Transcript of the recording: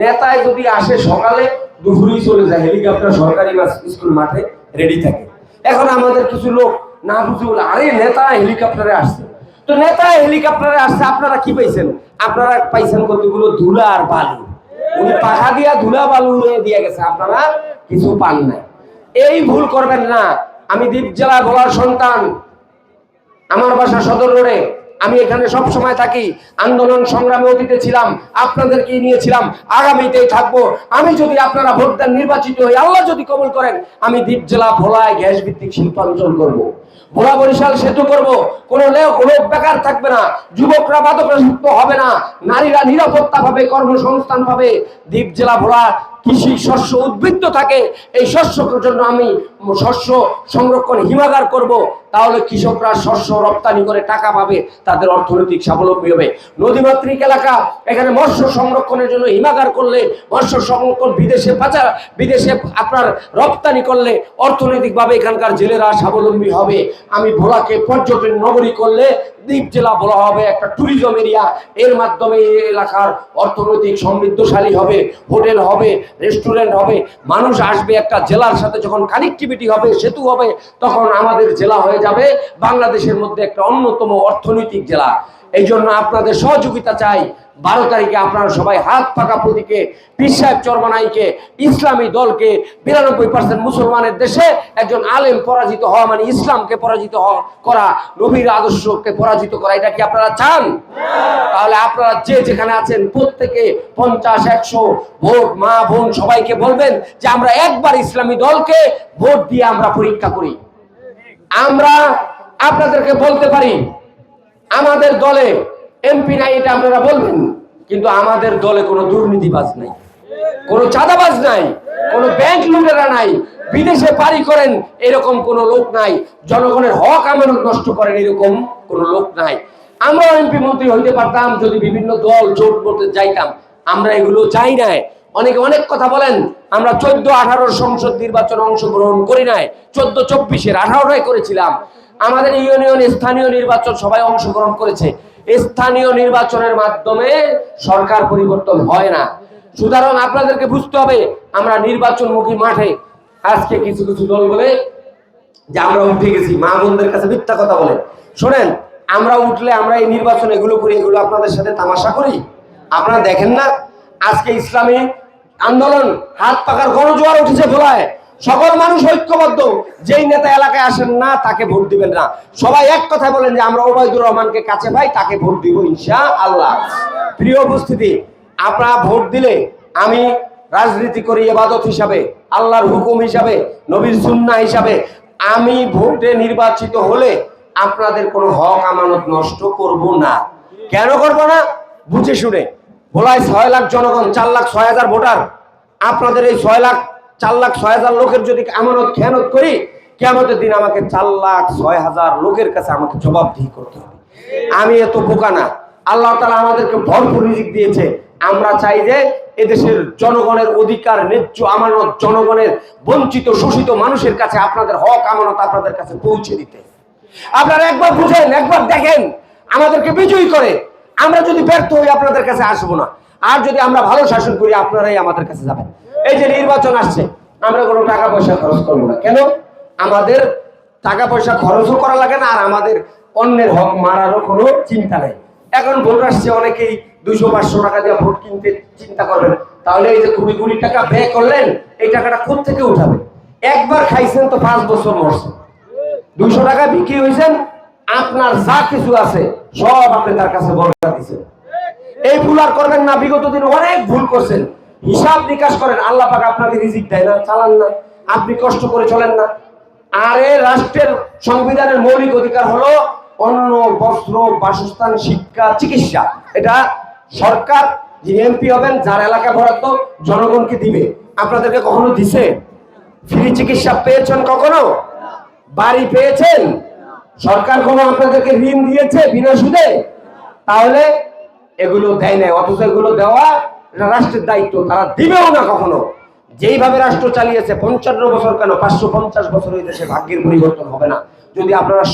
নেতায় যদি আসে সকালে দুপুরেই চলে যায়, হেলিকপ্টার সরকারি বাস স্কুল মাঠে রেডি থাকে। এখন আমাদের কিছু লোক না বুঝে বলে, আরে নেতা হেলিকপ্টারে আসছে। তো নেতা হেলিকপ্টারে আসছে, আপনারা কি পাইছেন? আপনারা পাইছেন কতগুলো ধুলা আর বালু। উনি পাখা দিয়া ধুলা বালু উড়িয়ে দিয়ে গেছে, আপনারা কিছু পান না। এই ভুল করবেন না। আমি দ্বীপ জেলা ভোলার সন্তান, আমার বাসা সদর রোডে। আমি এখানে সব সময় থাকি, আন্দোলন সংগ্রামে অতীতে ছিলাম, আপনাদেরকে নিয়েছিলাম, আগামীতেই থাকবো। আমি যদি আপনারা ভোট দেন, নির্বাচিত হই, আল্লাহ যদি কবুল করেন, আমি দ্বীপ জেলা ভোলায় গ্যাস ভিত্তিক শিল্পাঞ্চল করবো, ভোলা বরিশাল সেতু করবো। কোনো লোক বেকার থাকবে না, যুবকরা বাদকাসক্ত হবে না, নারীরা নিরাপত্তা পাবে, কর্মসংস্থান পাবে। দ্বীপ জেলা ভোলা কৃষি শস্য উদ্বৃত্ত থাকে, এই শস্যের জন্য আমি শস্য সংরক্ষণ হিমাগার করব। তাহলে কৃষকরা শস্য রপ্তানি করে টাকা পাবে, তাদের অর্থনৈতিক স্বাবলম্বী হবে। নদীমাতৃক এলাকা, এখানে মৎস্য সংরক্ষণের জন্য হিমাগার করলে, মৎস্য সংরক্ষণ বিদেশে আপনার রপ্তানি করলে অর্থনৈতিকভাবে এখানকার জেলেরা স্বাবলম্বী হবে। আমি ভোলাকে পর্যটন নগরী করলে দ্বীপ জেলা বলা হবে একটা ট্যুরিজম এরিয়া। এর মাধ্যমে এই এলাকার অর্থনৈতিক সমৃদ্ধশালী হবে, হোটেল হবে, রেস্টুরেন্ট হবে, মানুষ আসবে। একটা জেলার সাথে যখন কানেক্টিভিটি হবে, সেতু হবে, তখন আমাদের জেলা হয়ে যাবে বাংলাদেশের মধ্যে একটা অন্যতম অর্থনৈতিক জেলা। এই জন্য আপনাদের সহযোগিতা চাই। 12 তারিখে আপনারা সবাই হাত পাকা প্রতীকে পীর সাহেব চরমনাইকে, ইসলামী দলকে, 92% মুসলমানের দেশে একজন আলেম পরাজিত হওয়া মানে ইসলামকে পরাজিত করা, নবীর আদর্শকে পরাজিত করা। এটা কি আপনারা চান? তাহলে আপনারা যে যেখানে আছেন প্রত্যেকে 50-100 ভোট, মা বোন সবাইকে বলবেন যে আমরা একবার ইসলামী দলকে ভোট দিয়ে আমরা পরীক্ষা করি। আমরা আপনাদেরকে বলতে পারি আমাদের দলে এমপি নাই, এটা আপনারা বলবেন, কিন্তু আমাদের দলে কোনো দুর্নীতিবাজ নাই, কোনো চাঁদাবাজ নাই, কোনো ব্যাংক লুটেরা নাই, বিদেশে পাড়ি করেন এরকম কোনো লোক নাই, জনগণের হক আমানত নষ্ট করেন এরকম কোনো লোক নাই। আমরা এমপি মন্ত্রী হইতে পারতাম যদি বিভিন্ন দল জোট করতে যাইতাম। আমরা এগুলো চাই নাই। অনেকে অনেক কথা বলেন, আমরা 14-18 সংসদ নির্বাচনে অংশগ্রহণ করি নাই, 14-24-এর 18টাই করেছিলাম। আমাদের ইউনিয়ন স্থানীয় নির্বাচন সবাই অংশগ্রহণ করেছে। স্থানীয় নির্বাচনের মাধ্যমে সরকার পরিবর্তন হয় না। সুতরাং আপনাদেরকে বুঝতে হবে, আমরা নির্বাচনমুখী মাঠে। আজকে কিছু কিছু দল বলে যে আমরা উঠে গেছি, মা বোনদের কাছে মিথ্যা কথা বলে। শোনেন, আমরা উঠলে আমরা এই নির্বাচন এগুলো করি, এগুলো আপনাদের সাথে তামাশা করি। আপনারা দেখেন না, আজকে ইসলামী আন্দোলন হাত পাকার গণজোয়ার উঠেছে ভোলায়। সকল মানুষ ঐক্যবদ্ধ, যেই নেতা এলাকায় আসেন না তাকে ভোট দিবেন না। সবাই এক কথায় বলেন যে আমরা ওবায়দুর রহমানকে কাছে পাই, তাকে ভোট দিব ইনশাআল্লাহ। প্রিয় উপস্থিতি, আপনারা ভোট দিলে আমি রাজনীতি করি ইবাদত হিসাবে, আল্লাহর হুকুম হিসাবে, নবীর সুন্নাহ হিসাবে। আমি ভোটে নির্বাচিত হলে আপনাদের কোনো হক আমানত নষ্ট করব না। কেন করব না? বুঝে শুনে। ভোলায় 6 লাখ জনগণ, 4,06,000 ভোটার। আপনাদের এই 4,06,000 লোকের যদি আমানত খেয়ানত করি, কিয়ামতের দিন আমাকে 4,06,000 লোকের কাছে আমাকে জবাবদিহি করতে হবে। আমি এত বোকা না। আল্লাহ তাআলা আমাদেরকে ভরপুর রিজিক দিয়েছে। আমরা চাই যে এদেশের জনগণের অধিকার, ন্যায্য আমানত, জনগণের বঞ্চিত শোষিত মানুষের কাছে আপনাদের হক আমানত আপনাদের কাছে পৌঁছে দিতে। আপনারা একবার বুঝেন, একবার দেখেন, আমাদেরকে বিজয়ী করে। আমরা যদি ব্যর্থ হই আপনাদের কাছে আসবো না। আর যদি আমরা ভালো শাসন করি আপনারাই আমাদের কাছে যাবেন। এই যে নির্বাচন আসছে, আমরা কোনো টাকা পয়সা খরচ করবো না। কেন? আমাদের টাকা পয়সা খরচও করা লাগে না, আর আমাদের অন্যের হক মারারও কোনো চিন্তা নেই। এখন ভোট আসছে, অনেকেই 200-500 টাকা দিয়ে ভোট কিনতে চিন্তা করবেন। তাহলে এই যে 20 টাকা ব্যয় করলেন, এই টাকাটা কোত্থেকে উঠাবে? একবার খাইছেন তো 5 বছর মরছেন। 200 টাকা বিক্রি হয়েছেন, আপনার যা কিছু আছে সব আপনি তার কাছে বরকত দিয়েছেন। এই ভুল আর করবেন না। বিগত দিন অনেক ভুল করছেন, হিসাব নিকাশ করেন। আল্লাহ পাক আপনাকে রিজিক দেয় না, চালান না, আপনি কষ্ট করে চলেন না। আরে রাষ্ট্রের সংবিধানের মৌলিক অধিকার হলো অন্ন, বস্ত্র, বাসস্থান, শিক্ষা, চিকিৎসা। এটা সরকার, যিনি এমপি হবেন, যার এলাকা বরাদ্দ জনগণকে দিবে। আপনাদেরকে কখনো দিছে? ফ্রি চিকিৎসা পেয়েছেন কখনো? বাড়ি পেয়েছেন? সরকার কোনো আপনাদেরকে ঋণ দিয়েছে বিনা সুদে? তাহলে এগুলো দেয় নাই। অথচ এগুলো দেওয়া রাষ্ট্রের দায়িত্ব, তারা দিবেও না কখনো। যেইভাবে রাষ্ট্র চালিয়েছে 55 বছর, কেন 550 বছর, এই দেশে ভাগ্যের পরিবর্তন হবে না যদি আপনারা